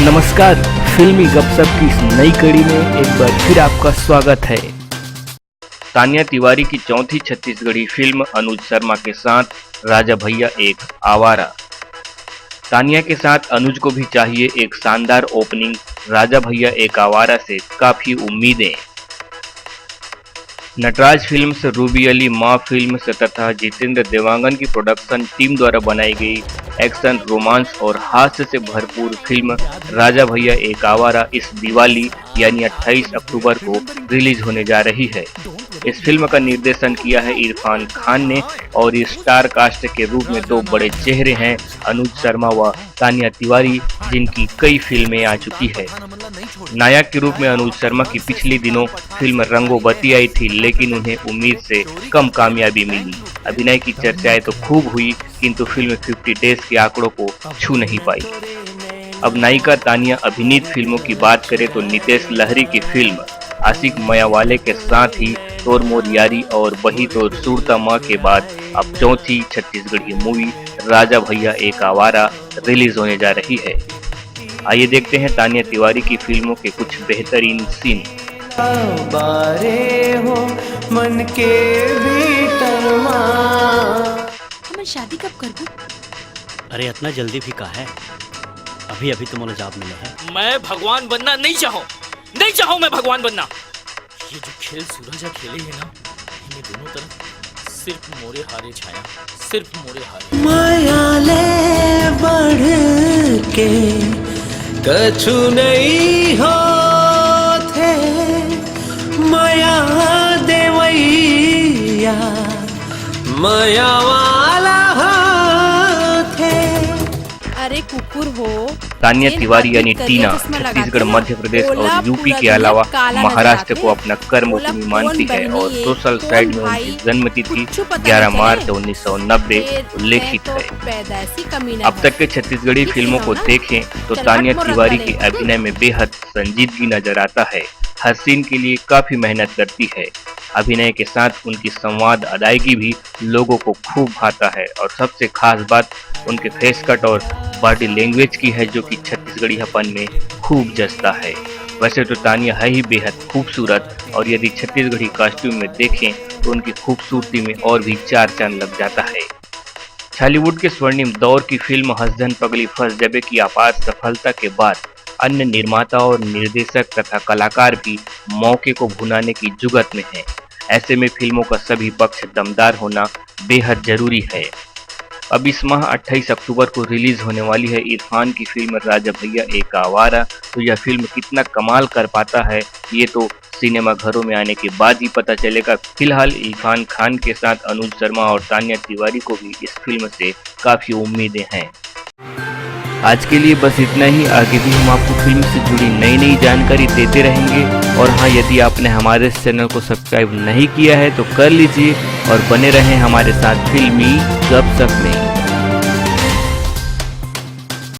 नमस्कार, फिल्मी गपशप की इस नई कड़ी में एक बार फिर आपका स्वागत है। तान्या तिवारी की चौथी छत्तीसगढ़ी फिल्म अनुज शर्मा के साथ राजा भैया एक आवारा। तान्या के साथ अनुज को भी चाहिए एक शानदार ओपनिंग। राजा भैया एक आवारा से काफी उम्मीदें। नटराज फिल्म्स, रूबी अली मां फिल्म्स तथा जितेंद्र देवांगन की प्रोडक्शन टीम द्वारा बनाई गई एक्शन, रोमांस और हास्य से भरपूर फिल्म राजा भैया एक आवारा इस दिवाली यानी 28 अक्टूबर को रिलीज होने जा रही है। इस फिल्म का निर्देशन किया है इरफान खान ने और इस स्टार कास्ट के रूप में दो बड़े चेहरे हैं, अनुज शर्मा व तान्या तिवारी, जिनकी कई फिल्में आ चुकी है। नायक के रूप में अनुज शर्मा की पिछले दिनों फिल्म रंगोबती आई थी, लेकिन उन्हें उम्मीद से कम कामयाबी मिली। अभिनय की चर्चाएं तो खूब हुई, किंतु फिल्म 50 डेज के आंकड़ों को छू नहीं पाई। अब नायिका तान्या अभिनीत फिल्मों की बात करें तो नितेश लहरी की फिल्म आशिक मयावाले के साथ ही तोर मोर यारी और वही तो सूरता माँ के बाद अब चौथी छत्तीसगढ़ी मूवी राजा भैया एक आवारा रिलीज होने जा रही है। आइए देखते हैं तान्या तिवारी की फिल्मों के कुछ बेहतरीन सीन। हो मन के हम शादी कब करबू? अरे इतना जल्दी भी का है, अभी अभी तो मुझे जॉब मिले है। मैं भगवान बनना नहीं चाहूँ मैं भगवान बनना। ये जो खेल सूरज खेले है ना, इन्हें दोनों तरफ सिर्फ मोरे हारे छाया, सिर्फ मोरे हारे। मायाले बढ़ के कछु नहीं होते, माया देवैया माया वाला होते। अरे कुकुर हो। तान्या तिवारी यानी टीना छत्तीसगढ़, मध्य प्रदेश और यूपी के अलावा महाराष्ट्र को अपना कर्मभूमि मानती है और सोशल साइट में उनकी जन्मतिथि 11 मार्च 1990 उल्लेखित है। अब तक के छत्तीसगढ़ी फिल्मों को देखें तो तान्या तिवारी की अभिनय में बेहद संजीदगी नजर आता है। हर सीन के लिए काफी मेहनत करती है। अभिनय के साथ उनकी संवाद अदायगी भी लोगों को खूब भाता है और सबसे खास बात उनके फेस कट और बॉडी लैंग्वेज की है, जो कि छत्तीसगढ़ीपन में खूब जचता है। वैसे तो तान्या है ही बेहद खूबसूरत और यदि छत्तीसगढ़ी कॉस्ट्यूम में देखें तो उनकी खूबसूरती में और भी चार चांद लग जाता है। बॉलीवुड के स्वर्णिम दौर की फिल्म हसधन पगली फंस जबे की अपार सफलता के बाद अन्य निर्माता और निर्देशक तथा कलाकार भी मौके को भुनाने की जुगत में हैं। ऐसे में फिल्मों का सभी पक्ष दमदार होना बेहद जरूरी है। अब इस माह 28 अक्टूबर को रिलीज होने वाली है इरफान की फिल्म राजा भैया एक आवारा। तो यह फिल्म कितना कमाल कर पाता है, ये तो सिनेमा घरों में आने के बाद ही पता चलेगा। फिलहाल इरफान खान के साथ अनुज शर्मा और तान्या तिवारी को भी इस फिल्म से काफी उम्मीदें हैं। आज के लिए बस इतना ही। आगे भी हम आपको फिल्म से जुड़ी नई जानकारी देते रहेंगे। और हाँ, यदि आपने हमारे इस चैनल को सब्सक्राइब नहीं किया है तो कर लीजिए और बने रहें हमारे साथ फिल्मी गपशप में।